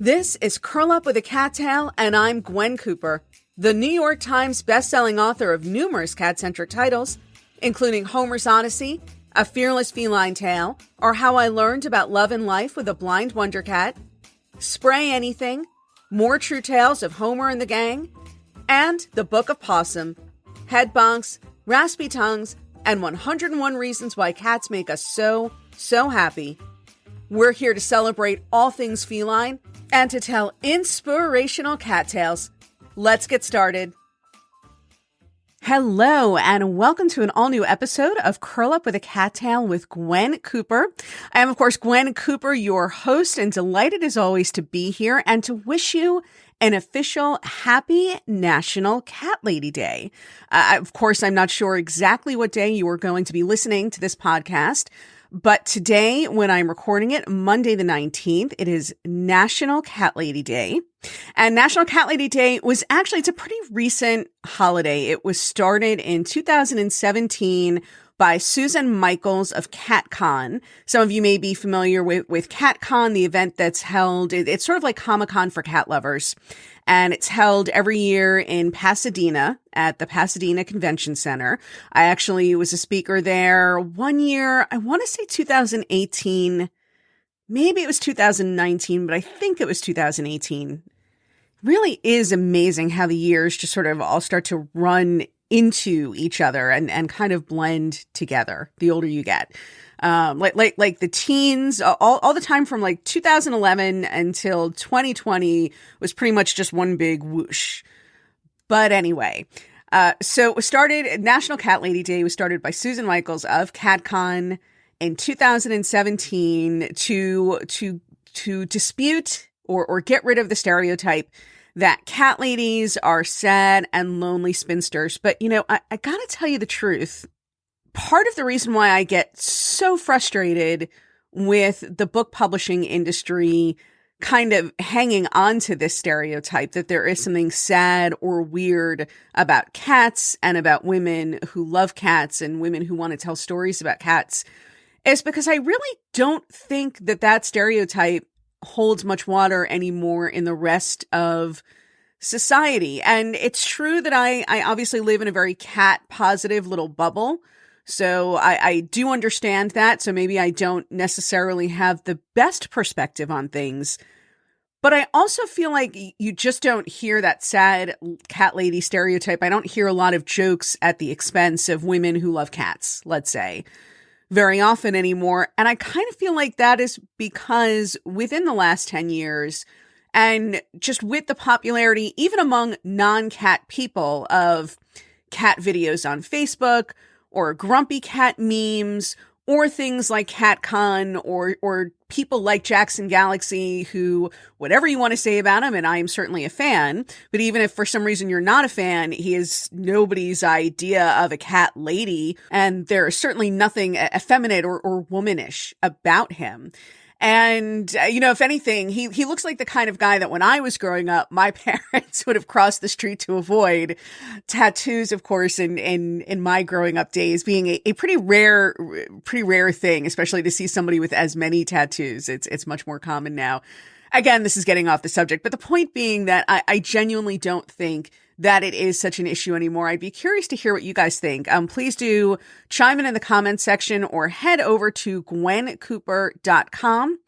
This is Curl Up with a Cattail, and I'm Gwen Cooper, the New York Times bestselling author of numerous cat-centric titles, including Homer's Odyssey, A Fearless Feline Tale, or How I Learned About Love and Life with a Blind Wonder Cat, Spray Anything, More True Tales of Homer and the Gang, and The Book of Possum, Head Bonks, Raspy Tongues, and 101 Reasons Why Cats Make Us So Happy. We're here to celebrate all things feline and to tell inspirational cat tales. Let's get started. Hello, and welcome to an all-new episode of Curl Up with a Cattail with Gwen Cooper. I am, of course, Gwen Cooper, your host, and delighted as always to be here and to wish you an official Happy National Cat Lady Day. Of course, I'm not sure exactly what day you are going to be listening to this podcast, but today, when I'm recording it, Monday the 19th, it is National Cat Lady Day. And National Cat Lady Day was actually, it's a pretty recent holiday. It was started in 2017 by Susan Michaels of CatCon. Some of you may be familiar with CatCon, the event that's held. It's sort of like Comic-Con for cat lovers. And it's held every year in Pasadena at the Pasadena Convention Center. I actually was a speaker there one year. I want to say 2018. Maybe it was 2019, but I think it was 2018. Really is amazing how the years just sort of all start to run into each other and kind of blend together the older you get. Like the teens, all the time from like 2011 until 2020 was pretty much just one big whoosh. But anyway, so it was started, National Cat Lady Day was started by Susan Michaels of CatCon in 2017 to dispute or get rid of the stereotype that cat ladies are sad and lonely spinsters. But, you know, I gotta tell you the truth. Part of the reason why I get so frustrated with the book publishing industry kind of hanging on to this stereotype that there is something sad or weird about cats and about women who love cats and women who want to tell stories about cats is because I really don't think that stereotype holds much water anymore in the rest of society. And it's true that I obviously live in a very cat positive little bubble. So I do understand that. So maybe I don't necessarily have the best perspective on things, but I also feel like you just don't hear that sad cat lady stereotype. I don't hear a lot of jokes at the expense of women who love cats, let's say, very often anymore. And I kind of feel like that is because within the last 10 years, and just with the popularity, even among non-cat people, of cat videos on Facebook or grumpy cat memes or things like CatCon or people like Jackson Galaxy who, whatever you want to say about him, and I am certainly a fan, but even if for some reason you're not a fan, he is nobody's idea of a cat lady, and there is certainly nothing effeminate or womanish about him. And, if anything, he looks like the kind of guy that when I was growing up, my parents would have crossed the street to avoid. Tattoos, of course, in my growing up days being a pretty rare thing, especially to see somebody with as many tattoos. It's much more common now. Again, this is getting off the subject, but the point being that I genuinely don't think that it is such an issue anymore. I'd be curious to hear what you guys think. Please do chime in the comments section or head over to gwencooper.com.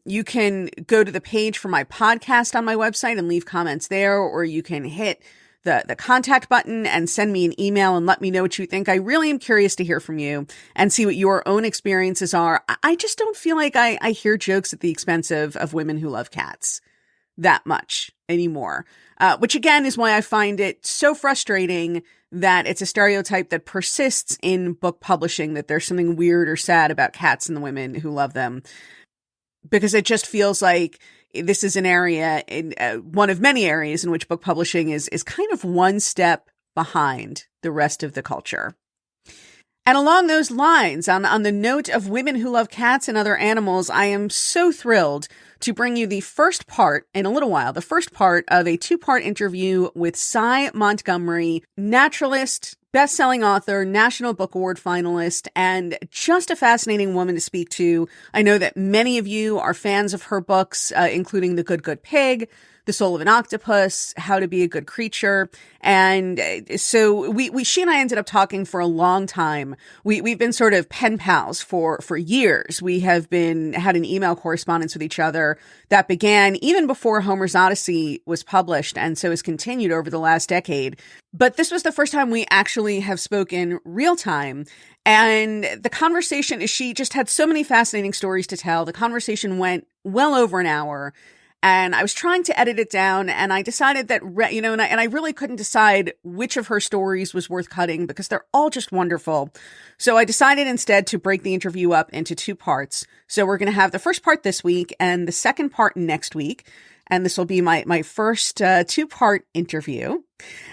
You can go to the page for my podcast on my website and leave comments there, or you can hit the contact button and send me an email and let me know what you think. I really am curious to hear from you and see what your own experiences are. I just don't feel like I hear jokes at the expense of women who love cats that much anymore. Which again is why I find it so frustrating that it's a stereotype that persists in book publishing, that there's something weird or sad about cats and the women who love them. Because it just feels like this is an area, one of many areas in which book publishing is kind of one step behind the rest of the culture. And along those lines, on the note of women who love cats and other animals, I am so thrilled to bring you the first part in a little while, the first part of a two-part interview with Sy Montgomery, naturalist, Best-selling author, National Book Award finalist, and just a fascinating woman to speak to. I know that many of you are fans of her books, including The Good, Good Pig, The Soul of an Octopus, How to Be a Good Creature. And so she and I ended up talking for a long time. We've been sort of pen pals for years. We have had an email correspondence with each other that began even before Homer's Odyssey was published, and so has continued over the last decade. But this was the first time we actually have spoken real time. And the conversation, she just had so many fascinating stories to tell. The conversation went well over an hour. And I was trying to edit it down, and I decided that, and I really couldn't decide which of her stories was worth cutting because they're all just wonderful. So I decided instead to break the interview up into 2 parts. So we're going to have the first part this week and the second part next week. And this will be my first 2-part interview.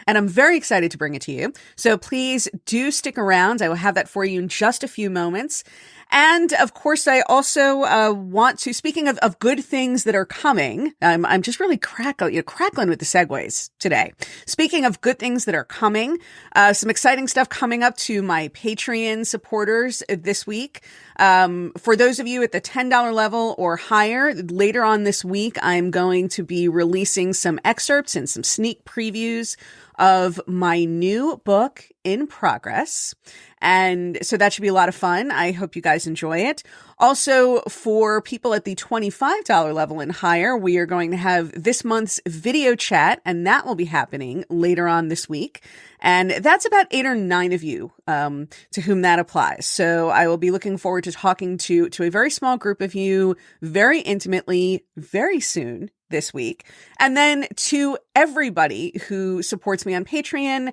And I'm very excited to bring it to you. So please do stick around. I will have that for you in just a few moments. And of course, I also want to, speaking of good things that are coming, I'm just really crackling with the segues today. Speaking of good things that are coming, some exciting stuff coming up to my Patreon supporters this week. For those of you at the $10 level or higher, later on this week, I'm going to be releasing some excerpts and some sneak previews of my new book in progress. And so that should be a lot of fun. I hope you guys enjoy it. Also, for people at the $25 level and higher, we are going to have this month's video chat, and that will be happening later on this week. And that's about 8 or 9 of you to whom that applies. So I will be looking forward to talking to a very small group of you very intimately very soon this week. And then to everybody who supports me on Patreon,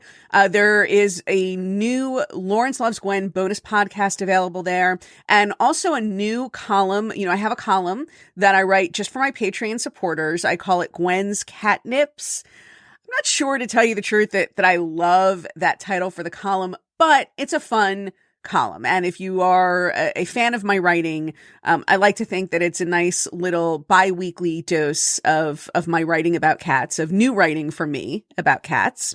there is a new Lawrence Loves Gwen bonus podcast available there, and also a new column. I have a column that I write just for my Patreon supporters. I call it Gwen's Catnips. I'm not sure, to tell you the truth, that I love that title for the column, but it's a fun column. And if you are a fan of my writing, I like to think that it's a nice little bi-weekly dose of my writing about cats, of new writing from me about cats.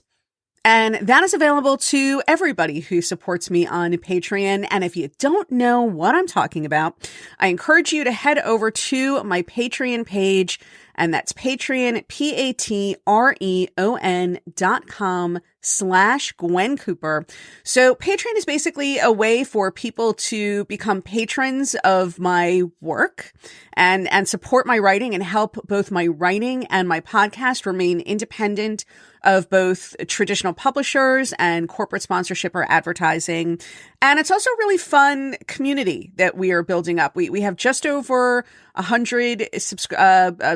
And that is available to everybody who supports me on Patreon. And if you don't know what I'm talking about, I encourage you to head over to my Patreon page, and that's Patreon, patreon.com/Gwen Cooper. So Patreon is basically a way for people to become patrons of my work and support my writing and help both my writing and my podcast remain independent of both traditional publishers and corporate sponsorship or advertising. And it's also a really fun community that we are building up. We have just over 100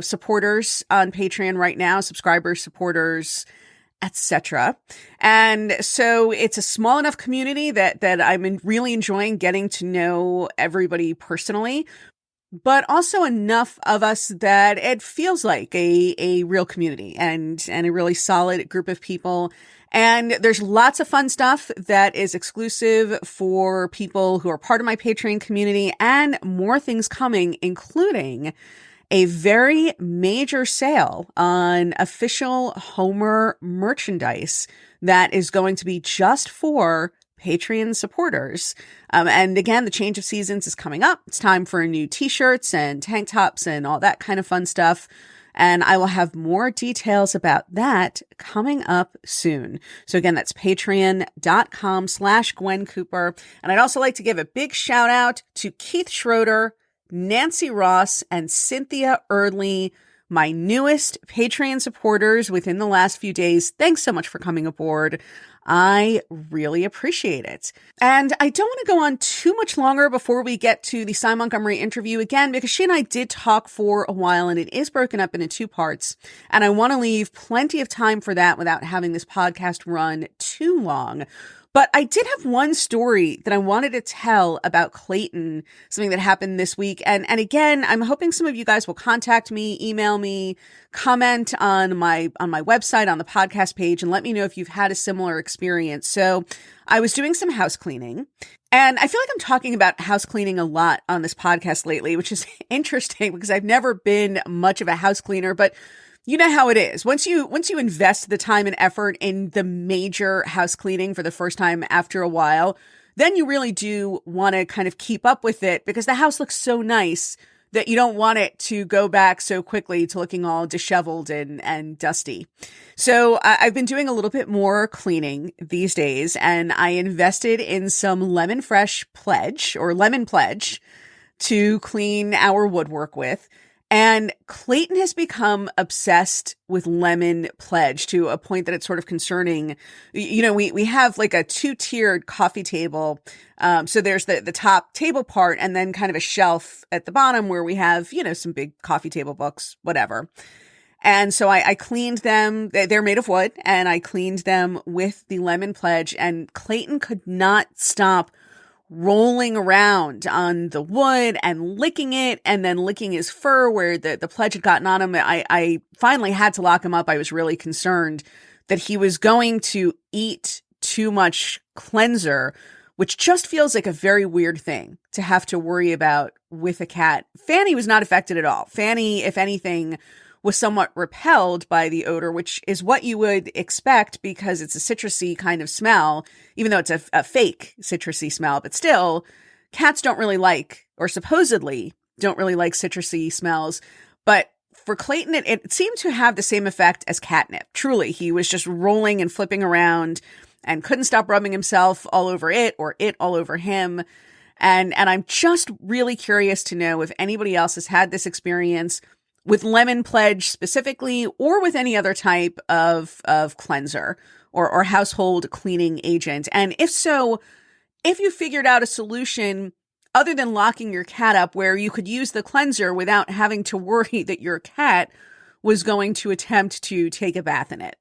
supporters on Patreon right now, subscribers, supporters, etc. And so it's a small enough community that I'm really enjoying getting to know everybody personally, but also enough of us that it feels like a real community and a really solid group of people. And there's lots of fun stuff that is exclusive for people who are part of my Patreon community, and more things coming, including a very major sale on official Homer merchandise that is going to be just for Patreon supporters. And again, the change of seasons is coming up. It's time for new t-shirts and tank tops and all that kind of fun stuff. And I will have more details about that coming up soon. So again, that's patreon.com/Gwen Cooper. And I'd also like to give a big shout out to Keith Schroeder, Nancy Ross, and Cynthia Early, my newest Patreon supporters within the last few days. Thanks so much for coming aboard. I really appreciate it. And I don't want to go on too much longer before we get to the Sy Montgomery interview again, because she and I did talk for a while, and it is broken up into 2 parts. And I want to leave plenty of time for that without having this podcast run too long. But I did have one story that I wanted to tell about Clayton, something that happened this week. And again, I'm hoping some of you guys will contact me, email me, comment on my website, on the podcast page, and let me know if you've had a similar experience. So I was doing some house cleaning, and I feel like I'm talking about house cleaning a lot on this podcast lately, which is interesting because I've never been much of a house cleaner, but you know how it is. Once you invest the time and effort in the major house cleaning for the first time after a while, then you really do want to kind of keep up with it because the house looks so nice that you don't want it to go back so quickly to looking all disheveled and dusty. So I've been doing a little bit more cleaning these days, and I invested in some lemon pledge to clean our woodwork with. And Clayton has become obsessed with lemon pledge to a point that it's sort of concerning. You know, we have like a 2-tiered coffee table. So there's the top table part and then kind of a shelf at the bottom where we have, you know, some big coffee table books, whatever. And so I cleaned them. They're made of wood, and I cleaned them with the lemon pledge, and Clayton could not stop rolling around on the wood and licking it and then licking his fur where the pledge had gotten on him. I finally had to lock him up. I was really concerned that he was going to eat too much cleanser, which just feels like a very weird thing to have to worry about with a cat. Fanny was not affected at all. Fanny, if anything, was somewhat repelled by the odor, which is what you would expect because it's a citrusy kind of smell, even though it's a fake citrusy smell. But still, cats don't really like, or supposedly don't really like citrusy smells. But for Clayton, it seemed to have the same effect as catnip. Truly, he was just rolling and flipping around and couldn't stop rubbing himself all over it or it all over him. And I'm just really curious to know if anybody else has had this experience with lemon pledge specifically, or with any other type of cleanser or household cleaning agent. And if so, if you figured out a solution other than locking your cat up where you could use the cleanser without having to worry that your cat was going to attempt to take a bath in it.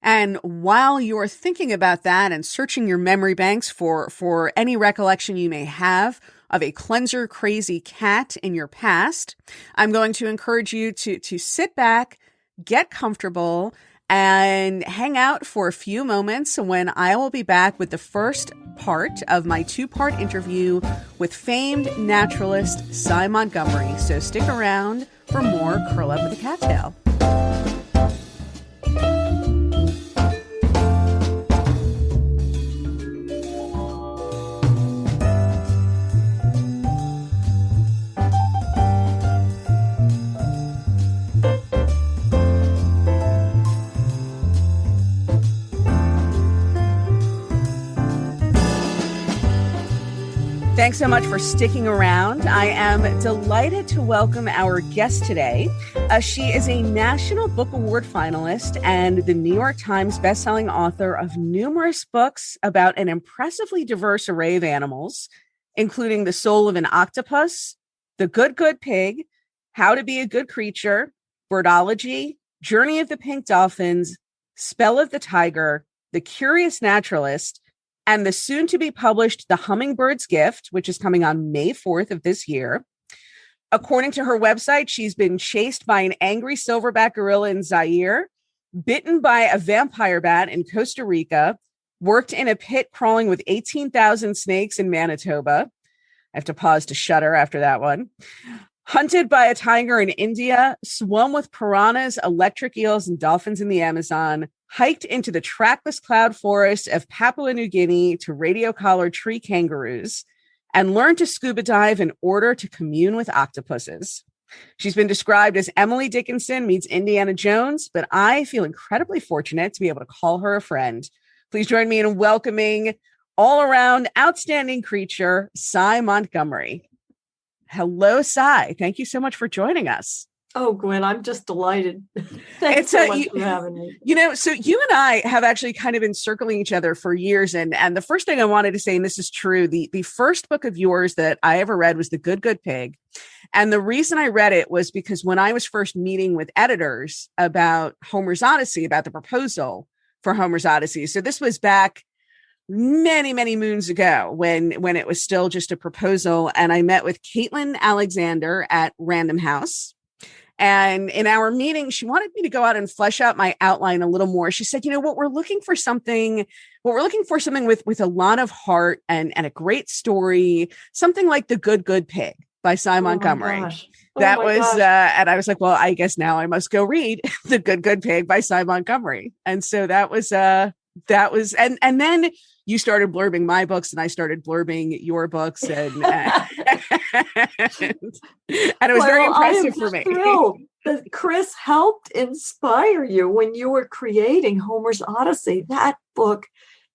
And while you're thinking about that and searching your memory banks for any recollection you may have of a cleanser crazy cat in your past, I'm going to encourage you to sit back, get comfortable, and hang out for a few moments when I will be back with the first part of my 2-part interview with famed naturalist Sy Montgomery. So stick around for more Curl Up with a Cat Tail. Thanks so much for sticking around. I am delighted to welcome our guest today. She is a National Book Award finalist and the New York Times bestselling author of numerous books about an impressively diverse array of animals, including The Soul of an Octopus, The Good Pig, How to Be a Good Creature, Birdology, Journey of the Pink Dolphins, Spell of the Tiger, The Curious Naturalist, and the soon-to-be-published The Hummingbird's Gift, which is coming on May 4th of this year. According to her website, she's been chased by an angry silverback gorilla in Zaire, bitten by a vampire bat in Costa Rica, worked in a pit crawling with 18,000 snakes in Manitoba. I have to pause to shudder after that one. Hunted by a tiger in India, swum with piranhas, electric eels, and dolphins in the Amazon, hiked into the trackless cloud forest of Papua New Guinea to radio-collared tree kangaroos, and learned to scuba dive in order to commune with octopuses. She's been described as Emily Dickinson meets Indiana Jones, but I feel incredibly fortunate to be able to call her a friend. Please join me in welcoming all-around outstanding creature, Sy Montgomery. Hello, Sy. Thank you so much for joining us. Oh, Gwen, I'm just delighted. Thanks so much for having me. You know, so you and I have actually kind of been circling each other for years. And the first thing I wanted to say, and this is true, the first book of yours that I ever read was The Good Pig. And the reason I read it was because when I was first meeting with editors about Homer's Odyssey, about the proposal for Homer's Odyssey. So this was back many, many moons ago when it was still just a proposal. And I met with Caitlin Alexander at Random House. And in our meeting, she wanted me to go out and flesh out my outline a little more. She said, you know, we're looking for something with a lot of heart and a great story, something like The Good Pig by Sy Montgomery. That my was, gosh. and I was like, well, I guess now I must go read The Good Pig by Sy Montgomery. And so that was, and then you started blurbing my books and I started blurbing your books and it was very impressive for me. Thrilled that Chris helped inspire you when you were creating Homer's Odyssey. That book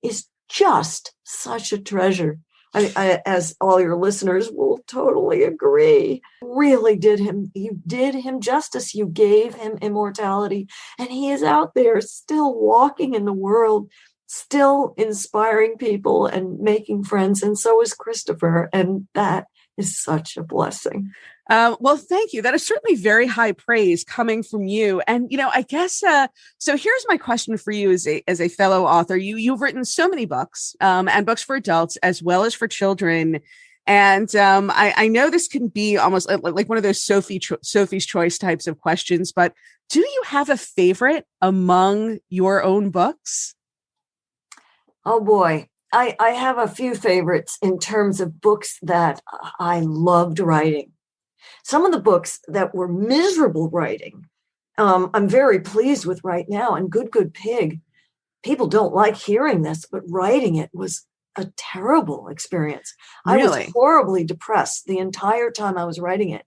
is just such a treasure. I, as all your listeners will totally agree, really you did him justice. You gave him immortality, and he is out there still walking in the world, still inspiring people and making friends. And so is Christopher. And that is such a blessing. Well, thank you. That is certainly very high praise coming from you. And, I guess, so here's my question for you as a fellow author. You've written so many books, and books for adults as well as for children. And I know this can be almost like one of those Sophie's Choice types of questions, but do you have a favorite among your own books? Oh, boy. I have a few favorites in terms of books that I loved writing. Some of the books that were miserable writing, I'm very pleased with right now. And Good Pig, people don't like hearing this, but writing it was a terrible experience. Really? I was horribly depressed the entire time I was writing it.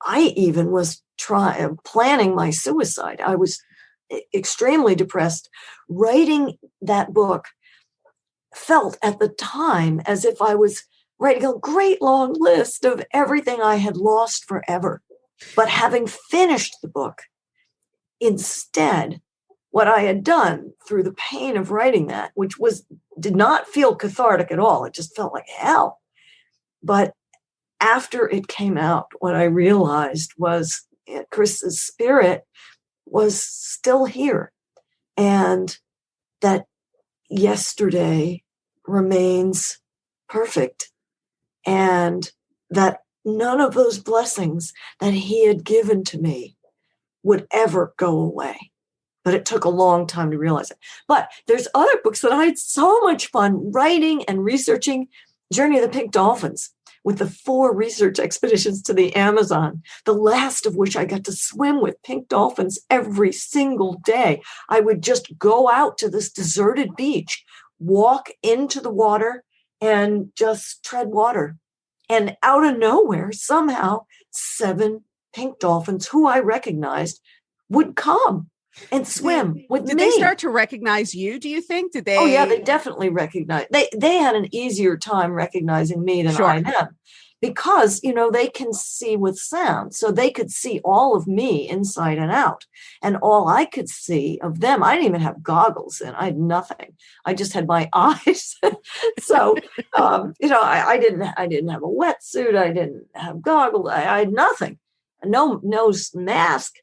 I even was planning my suicide. I was extremely depressed. Writing that book felt at the time as if I was writing a great long list of everything I had lost forever. But having finished the book, instead, what I had done through the pain of writing that, which did not feel cathartic at all, it just felt like hell. But after it came out, what I realized was Chris's spirit was still here, and that yesterday remains perfect, and that none of those blessings that he had given to me would ever go away. But it took a long time to realize it. But there's other books that I had so much fun writing and researching. Journey of the Pink Dolphins, with the 4 research expeditions to the Amazon, the last of which I got to swim with pink dolphins every single day. I would just go out to this deserted beach, walk into the water, and just tread water. And out of nowhere, somehow, 7 pink dolphins who I recognized would come and swim with me. Did they start to recognize you, do you think? Did they? Oh, yeah, they definitely recognized. They had an easier time recognizing me than I them, because, they can see with sound. So they could see all of me inside and out. And all I could see of them, I didn't even have goggles in. I had nothing. I just had my eyes. So, I didn't have a wetsuit. I didn't have goggles. I had nothing. No mask.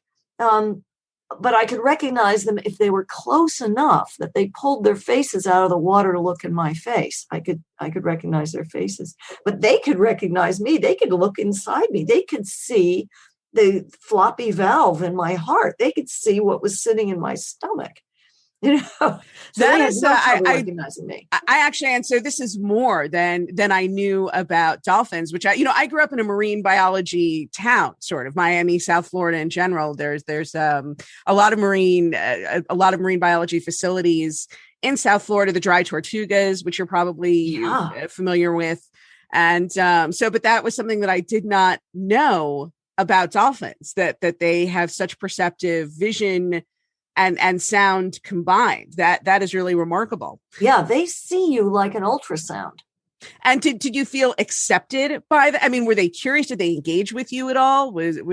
But I could recognize them if they were close enough that they pulled their faces out of the water to look in my face. I could recognize their faces, but they could recognize me. They could look inside me. They could see the floppy valve in my heart. They could see what was sitting in my stomach. So that is recognizing me. I actually, and so this is more than I knew about dolphins, which I grew up in a marine biology town, sort of Miami, South Florida in general. There's a lot of marine biology facilities in South Florida, the dry tortugas, which you're probably familiar with. And but that was something that I did not know about dolphins, that they have such perceptive vision and sound combined. That is really remarkable. Yeah, they see you like an ultrasound. And did you feel accepted by that? I mean, were they curious? Did they engage with you at all? Fact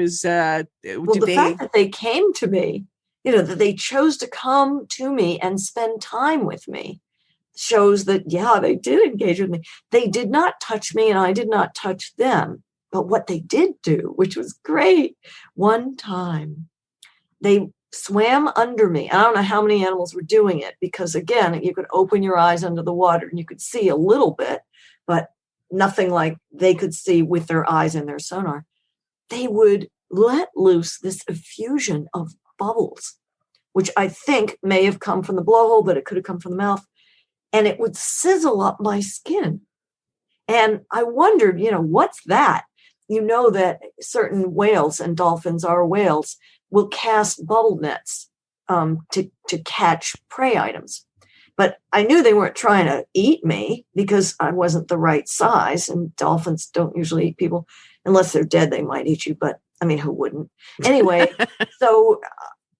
that they came to me, that they chose to come to me and spend time with me, shows that, they did engage with me. They did not touch me and I did not touch them. But what they did do, which was great, one time they swam under me. I don't know how many animals were doing it, because again, you could open your eyes under the water and you could see a little bit, but nothing like they could see with their eyes and their sonar. They would let loose this effusion of bubbles, which I think may have come from the blowhole, but it could have come from the mouth, and it would sizzle up my skin. And I wondered, what's that? you know that certain whales, and dolphins are whales, will cast bubble nets to catch prey items. But I knew they weren't trying to eat me because I wasn't the right size. And dolphins don't usually eat people unless they're dead. They might eat you, but I mean, who wouldn't? Anyway, so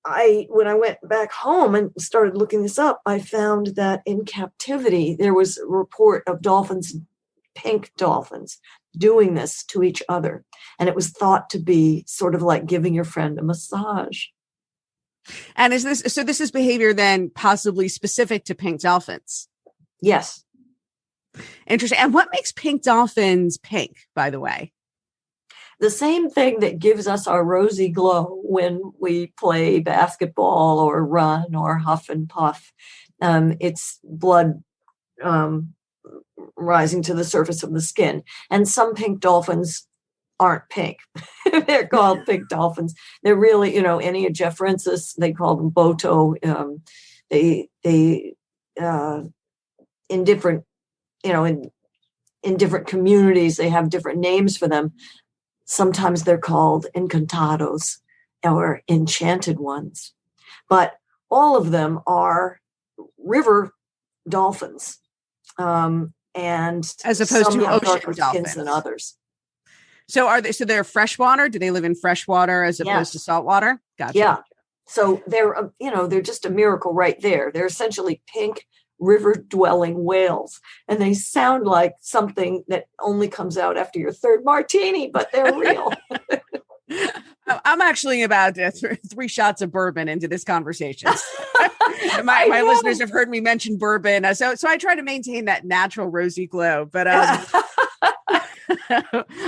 when I went back home and started looking this up, I found that in captivity, there was a report of dolphins, pink dolphins, doing this to each other. And it was thought to be sort of like giving your friend a massage. And this is behavior then possibly specific to pink dolphins? Yes. Interesting. And what makes pink dolphins pink, by the way? The same thing that gives us our rosy glow when we play basketball or run or huff and puff. It's blood rising to the surface of the skin. And some pink dolphins aren't pink. They're called pink dolphins. They're really, Eniogephorensis, they call them Boto. They in different, in different communities, they have different names for them. Sometimes they're called encantados or enchanted ones. But all of them are river dolphins. And as opposed to ocean dolphins than others. So they're freshwater? Do they live in freshwater as opposed to saltwater? Gotcha. Yeah. So they're just a miracle right there. They're essentially pink river dwelling whales. And they sound like something that only comes out after your third martini, but they're real. I'm actually about 3 shots of bourbon into this conversation. my listeners have heard me mention bourbon. So I try to maintain that natural rosy glow, but,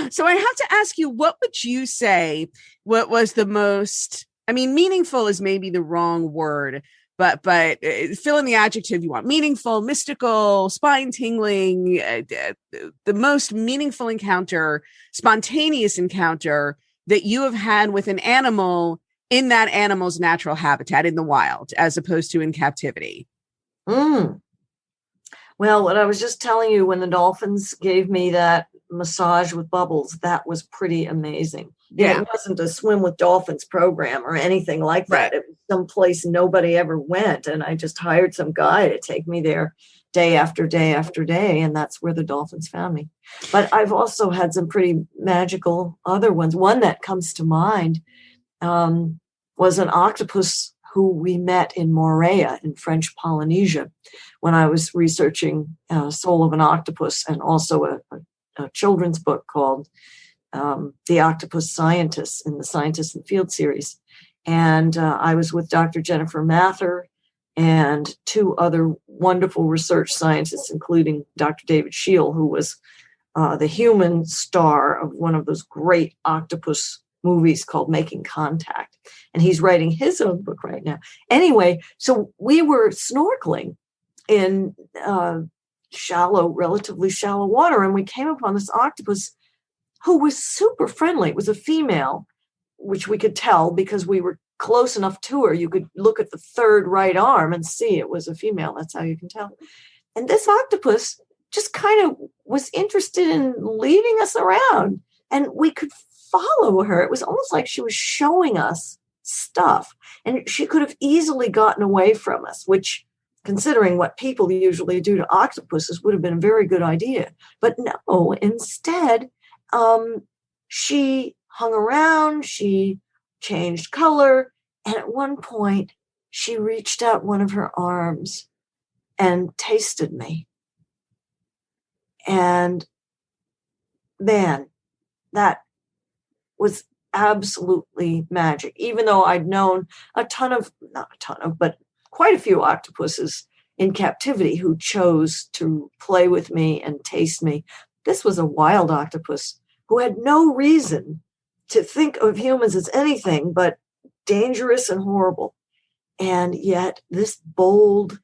so I have to ask you, what would you say, what was the most, meaningful is maybe the wrong word, but fill in the adjective you want: meaningful, mystical, spine tingling, the most meaningful encounter, spontaneous encounter that you have had with an animal in that animal's natural habitat in the wild, as opposed to in captivity? Well, what I was just telling you, when the dolphins gave me that massage with bubbles, that was pretty amazing. Yeah. It wasn't a swim with dolphins program or anything like that. Right. It was someplace nobody ever went. And I just hired some guy to take me there day after day after day. And that's where the dolphins found me. But I've also had some pretty magical other ones. One that comes to mind was an octopus who we met in Moorea in French Polynesia when I was researching Soul of an Octopus, and also a children's book called The Octopus Scientists in the Scientists in the Field series. And I was with Dr. Jennifer Mather and 2 other wonderful research scientists, including Dr. David Scheel, who was the human star of one of those great octopus movies called Making Contact. And he's writing his own book right now. Anyway, so we were snorkeling in relatively shallow water, and we came upon this octopus who was super friendly. It was a female, which we could tell because we were close enough to her. You could look at the third right arm and see it was a female. That's how you can tell. And this octopus just kind of was interested in leading us around, and we could follow her. It was almost like she was showing us stuff, and she could have easily gotten away from us, which, considering what people usually do to octopuses, would have been a very good idea. But no, instead, she hung around, she changed color, and at one point, she reached out one of her arms and tasted me. And man, that was absolutely magic. Even though I'd known but quite a few octopuses in captivity who chose to play with me and taste me. This was a wild octopus who had no reason to think of humans as anything but dangerous and horrible. And yet this bold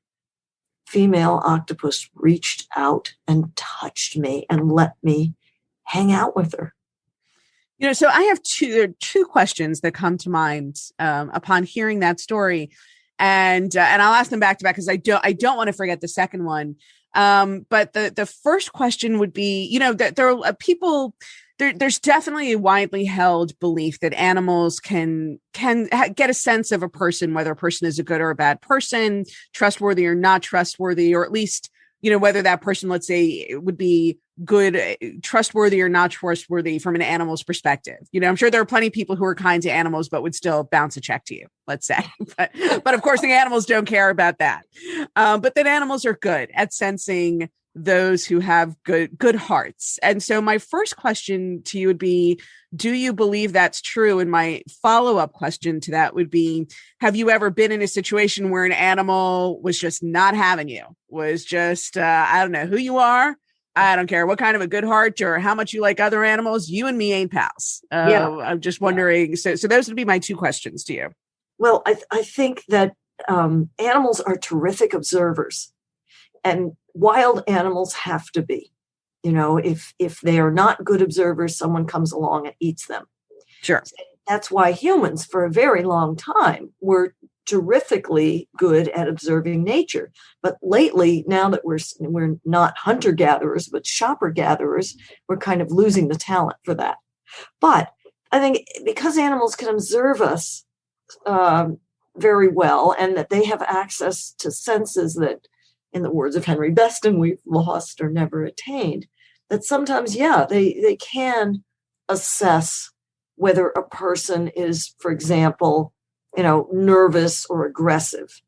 female octopus reached out and touched me and let me hang out with her. So I have two questions that come to mind upon hearing that story, and I'll ask them back to back because I don't want to forget the second one. But the first question would be, that there are people there's definitely a widely held belief that animals can get a sense of a person, whether a person is a good or a bad person, trustworthy or not trustworthy, or at least, whether that person, let's say, would be good, trustworthy or not trustworthy from an animal's perspective. I'm sure there are plenty of people who are kind to animals, but would still bounce a check to you, let's say. But of course, the animals don't care about that. But that animals are good at sensing those who have good hearts. And so my first question to you would be, do you believe that's true? And my follow-up question to that would be, have you ever been in a situation where an animal was just not having you, was just, I don't know who you are, I don't care what kind of a good heart or how much you like other animals, you and me ain't pals. I'm just wondering. So those would be my two questions to you. Well, I think that animals are terrific observers, and wild animals have to be. If they are not good observers, someone comes along and eats them. Sure. That's why humans, for a very long time, were terrifically good at observing nature. But lately, now that we're not hunter-gatherers, but shopper-gatherers, we're kind of losing the talent for that. But I think because animals can observe us very well, and that they have access to senses that, in the words of Henry Beston, we've lost or never attained, that sometimes, they can assess whether a person is, for example, nervous or aggressive.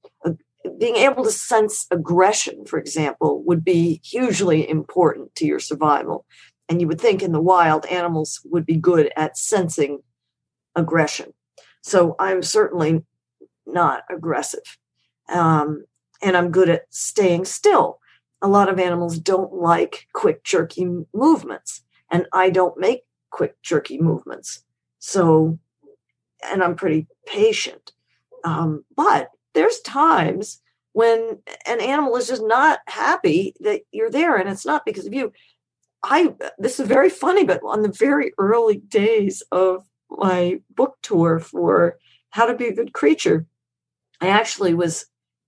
Being able to sense aggression, for example, would be hugely important to your survival. And you would think in the wild, animals would be good at sensing aggression. So I'm certainly not aggressive. And I'm good at staying still. A lot of animals don't like quick, jerky movements, and I don't make quick, jerky movements. So, and I'm pretty patient. But there's times when an animal is just not happy that you're there, and it's not because of you. This is very funny, but on the very early days of my book tour for How to Be a Good Creature, I actually was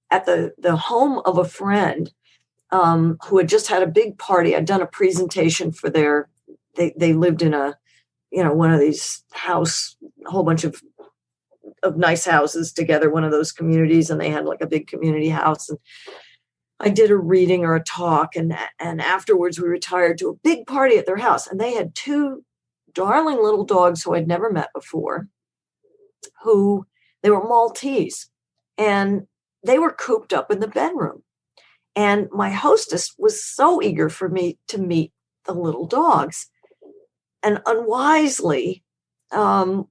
at the home of a friend who had just had a big party. I'd done a presentation for they lived in one of these a whole bunch of nice houses together, one of those communities, and they had like a big community house. And I did a reading or a talk, and afterwards we retired to a big party at their house. And they had two darling little dogs who I'd never met before, they were Maltese, and they were cooped up in the bedroom. And my hostess was so eager for me to meet the little dogs. And unwisely, I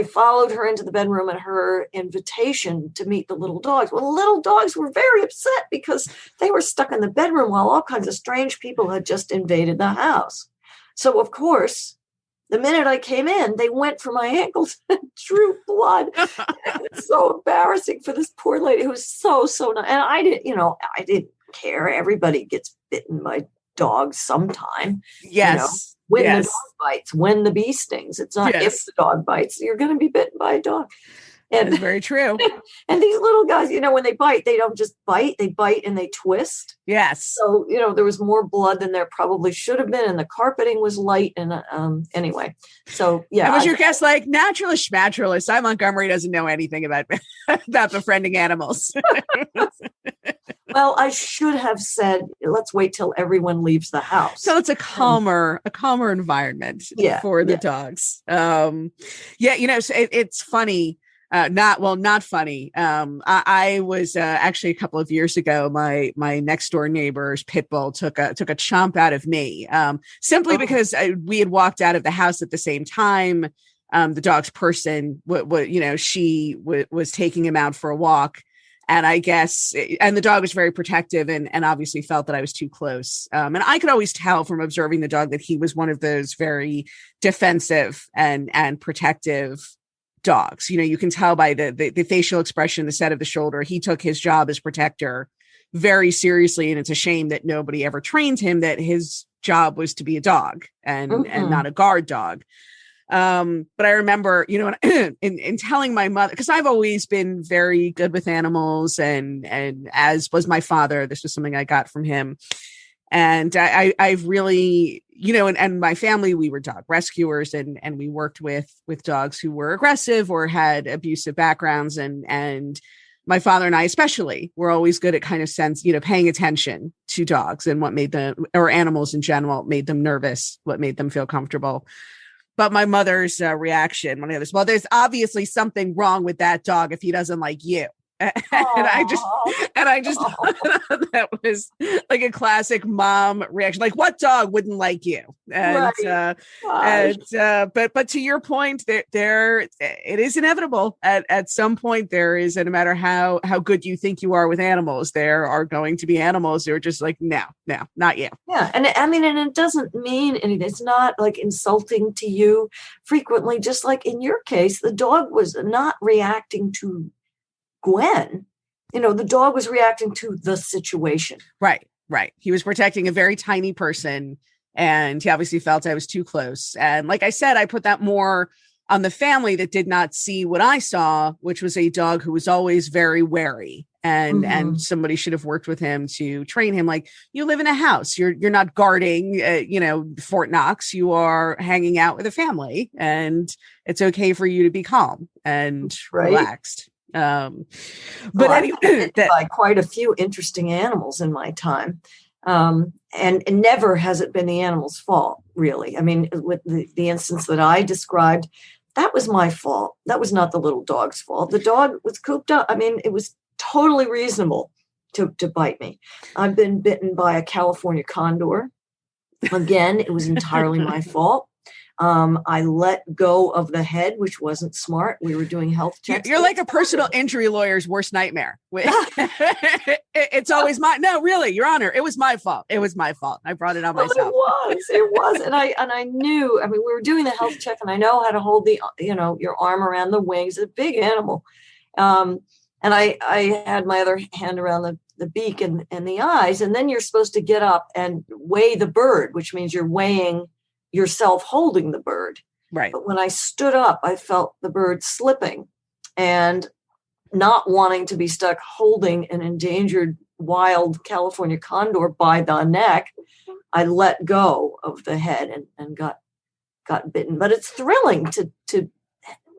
followed her into the bedroom at her invitation to meet the little dogs. Well, the little dogs were very upset because they were stuck in the bedroom while all kinds of strange people had just invaded the house. So, of course, the minute I came in, they went for my ankles and drew blood. It was so embarrassing for this poor lady who was so nice. And I didn't care. Everybody gets bitten by dogs sometime. Yes. When the dog bites, when the bee stings. It's not if the dog bites, you're going to be bitten by a dog. And that's very true. And these little guys, when they bite, they don't just bite, they bite and they twist. Yes. So, there was more blood than there probably should have been. And the carpeting was light. And anyway, so yeah. And was your guest like naturalist, schmaturalist? Sy Montgomery doesn't know anything about befriending animals. Well, I should have said, let's wait till everyone leaves the house. So it's a calmer environment for the dogs. So it's funny. Not funny. I was actually a couple of years ago, my next door neighbor's pit bull took a chomp out of me, simply because we had walked out of the house at the same time. The dog's person, she was taking him out for a walk. And I guess, and the dog was very protective and obviously felt that I was too close. And I could always tell from observing the dog that he was one of those very defensive and protective dogs. You can tell by the facial expression, the set of the shoulder. He took his job as protector very seriously. And it's a shame that nobody ever trained him that his job was to be a dog and not a guard dog. But I remember, in telling my mother, because I've always been very good with animals and as was my father, this was something I got from him. And I've really, and my family, we were dog rescuers, and we worked with dogs who were aggressive or had abusive backgrounds. And my father and I, especially, were always good at kind of paying attention to dogs and what made them, or animals in general, made them nervous, what made them feel comfortable. But my mother's reaction, when I was, well, there's obviously something wrong with that dog if he doesn't like you. And I just thought that was like a classic mom reaction. Like, what dog wouldn't like you? And but to your point, there it is inevitable. At some point, there is, and no matter how good you think you are with animals, there are going to be animals who are just like, no, not you. Yeah, and I mean, and it doesn't mean anything. It's not like insulting to you. Frequently, just like in your case, the dog was not reacting to Gwen. The dog was reacting to the situation. Right. He was protecting a very tiny person, and he obviously felt I was too close. And like I said, I put that more on the family that did not see what I saw, which was a dog who was always very wary. And somebody should have worked with him to train him. Like, you live in a house, you're not guarding, Fort Knox. You are hanging out with a family, and it's okay for you to be calm and relaxed. But anyway, by quite a few interesting animals in my time, and never has it been the animal's fault, really. I mean, with the instance that I described, that was my fault. That was not the little dog's fault. The dog was cooped up. I mean, it was totally reasonable to bite me. I've been bitten by a California condor. Again, it was entirely my fault. I let go of the head, which wasn't smart. We were doing health checks. You're like a personal injury lawyer's worst nightmare. It's always no, really, Your Honor, it was my fault. It was my fault. I brought it on myself. It was. And I knew, I mean, we were doing the health check, and I know how to hold your arm around the wings. It's a big animal. And I had my other hand around the beak and the eyes. And then you're supposed to get up and weigh the bird, which means you're weighing yourself holding the bird. Right. But when I stood up, I felt the bird slipping, and not wanting to be stuck holding an endangered wild California condor by the neck, I let go of the head and got bitten. But it's thrilling to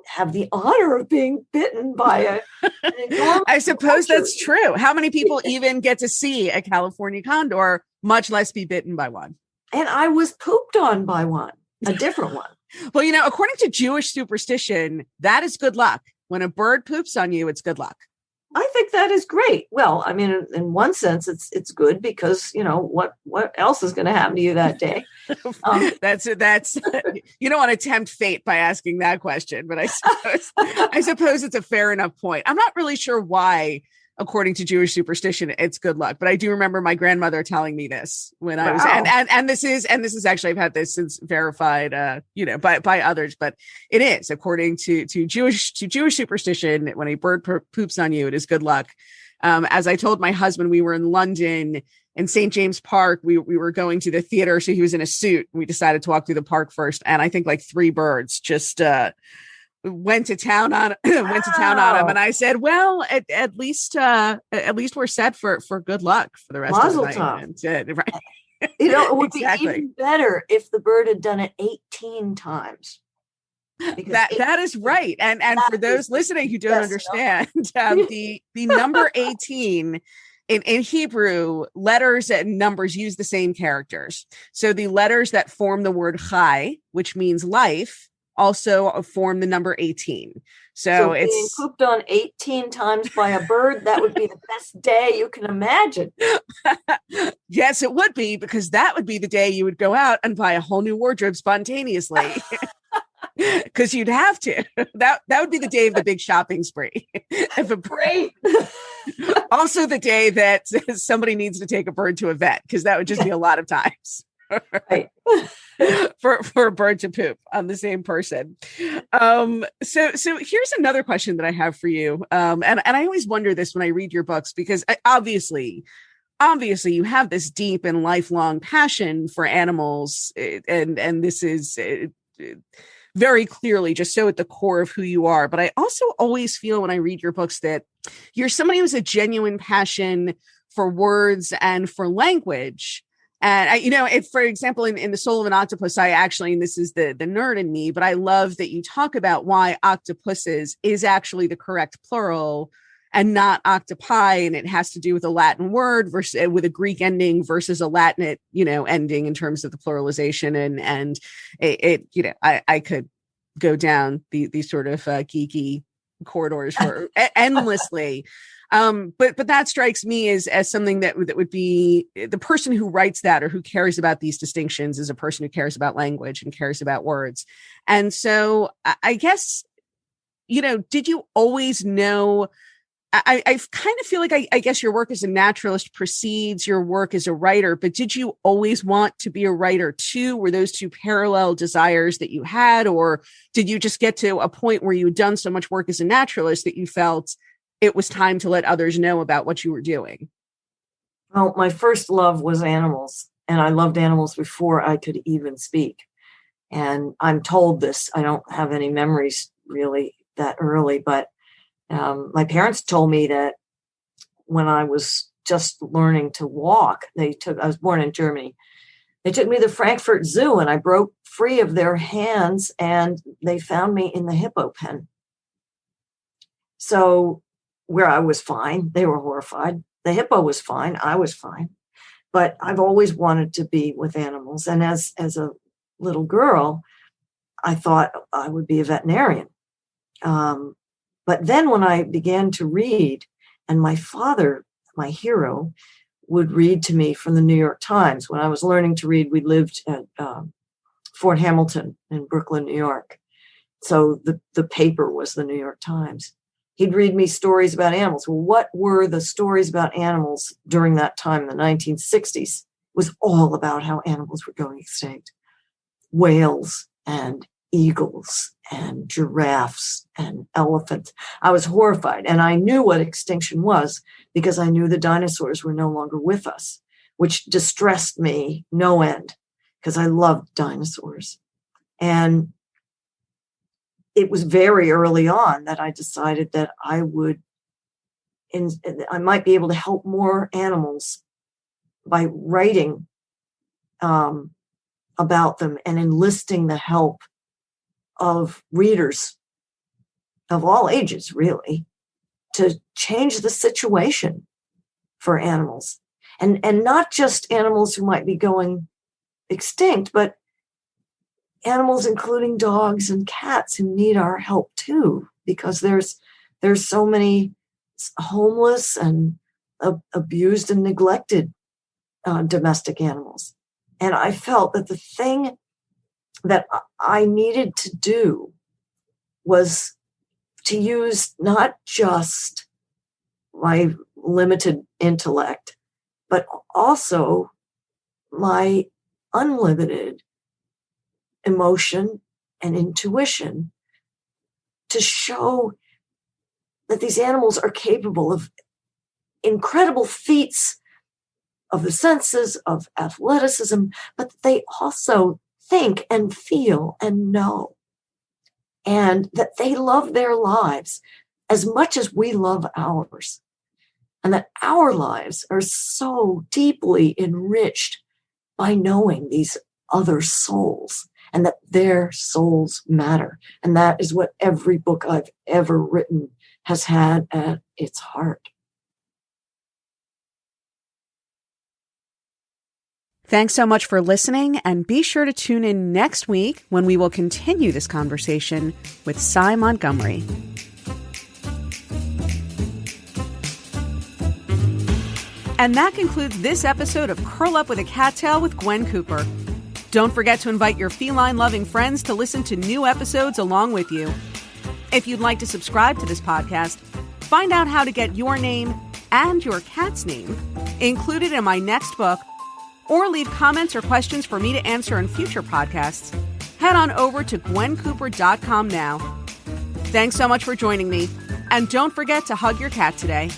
have the honor of being bitten by an enormous I suppose that's true. How many people even get to see a California condor, much less be bitten by one? And I was pooped on by one, a different one. Well, according to Jewish superstition, that is good luck. When a bird poops on you, it's good luck. I think that is great. Well, I mean, in one sense, it's good because, what else is going to happen to you that day? That's you don't want to tempt fate by asking that question, but I suppose it's a fair enough point. I'm not really sure why, according to Jewish superstition, it's good luck. But I do remember my grandmother telling me this when I was, and this is actually, I've had this since verified, by others, but it is according to Jewish superstition. When a bird poops on you, it is good luck. As I told my husband, we were in London in St. James Park. We were going to the theater. So he was in a suit. We decided to walk through the park first. And I think like 3 birds just, went to town on him, and I said, well, at least we're set for good luck for the rest of the night. Right. It would be even better if the bird had done it 18 times. That is right. And for those listening who don't understand, the number 18 in Hebrew, letters and numbers use the same characters. So the letters that form the word chai, which means life, also form the number 18. So it's being pooped on 18 times by a bird. That would be the best day you can imagine. Yes, it would be, because that would be the day you would go out and buy a whole new wardrobe spontaneously. Because you'd have to. That would be the day of the big shopping spree. Great. Also the day that somebody needs to take a bird to a vet, because that would just be a lot of times. Right. for a bird to poop on the same person. So here's another question that I have for you. And I always wonder this when I read your books, because obviously you have this deep and lifelong passion for animals, and this is very clearly just so at the core of who you are. But I also always feel when I read your books that you're somebody who has a genuine passion for words and for language. And if, for example, in The Soul of an Octopus, I actually, and this is the nerd in me, but I love that you talk about why octopuses is actually the correct plural and not octopi. And it has to do with a Latin word versus with a Greek ending versus a Latin, ending in terms of the pluralization. And I could go down these sort of geeky corridors for endlessly. But that strikes me as something that would be the person who writes that or who cares about these distinctions is a person who cares about language and cares about words. And so I guess, did you always know? I kind of feel like I guess your work as a naturalist precedes your work as a writer, but did you always want to be a writer too? Were those two parallel desires that you had, or did you just get to a point where you had done so much work as a naturalist that you felt it was time to let others know about what you were doing? Well, my first love was animals, and I loved animals before I could even speak. And I'm told this, I don't have any memories really that early, but my parents told me that when I was just learning to walk, I was born in Germany. They took me to the Frankfurt Zoo and I broke free of their hands and they found me in the hippo pen. So where I was fine, they were horrified. The hippo was fine, I was fine. But I've always wanted to be with animals. And as a little girl, I thought I would be a veterinarian. But then when I began to read, and my father, my hero, would read to me from the New York Times. When I was learning to read, we lived at Fort Hamilton in Brooklyn, New York. So the paper was the New York Times. He'd read me stories about animals. Well, what were the stories about animals during that time in the 1960s? It was all about how animals were going extinct. Whales and eagles and giraffes and elephants. I was horrified. And I knew what extinction was because I knew the dinosaurs were no longer with us, which distressed me no end because I loved dinosaurs. And it was very early on that I decided that I might be able to help more animals by writing about them and enlisting the help of readers of all ages, really, to change the situation for animals. And not just animals who might be going extinct, but animals including dogs and cats who need our help too, because there's so many homeless and abused and neglected domestic animals. And I felt that the thing that I needed to do was to use not just my limited intellect, but also my unlimited emotion and intuition to show that these animals are capable of incredible feats of the senses, of athleticism, but they also think and feel and know, and that they love their lives as much as we love ours, and that our lives are so deeply enriched by knowing these other souls and that their souls matter. And that is what every book I've ever written has had at its heart. Thanks so much for listening, and be sure to tune in next week when we will continue this conversation with Sy Montgomery. And that concludes this episode of Curl Up with a Cattail with Gwen Cooper. Don't forget to invite your feline-loving friends to listen to new episodes along with you. If you'd like to subscribe to this podcast, find out how to get your name and your cat's name included in my next book, or leave comments or questions for me to answer in future podcasts, head on over to gwencooper.com now. Thanks so much for joining me, and don't forget to hug your cat today.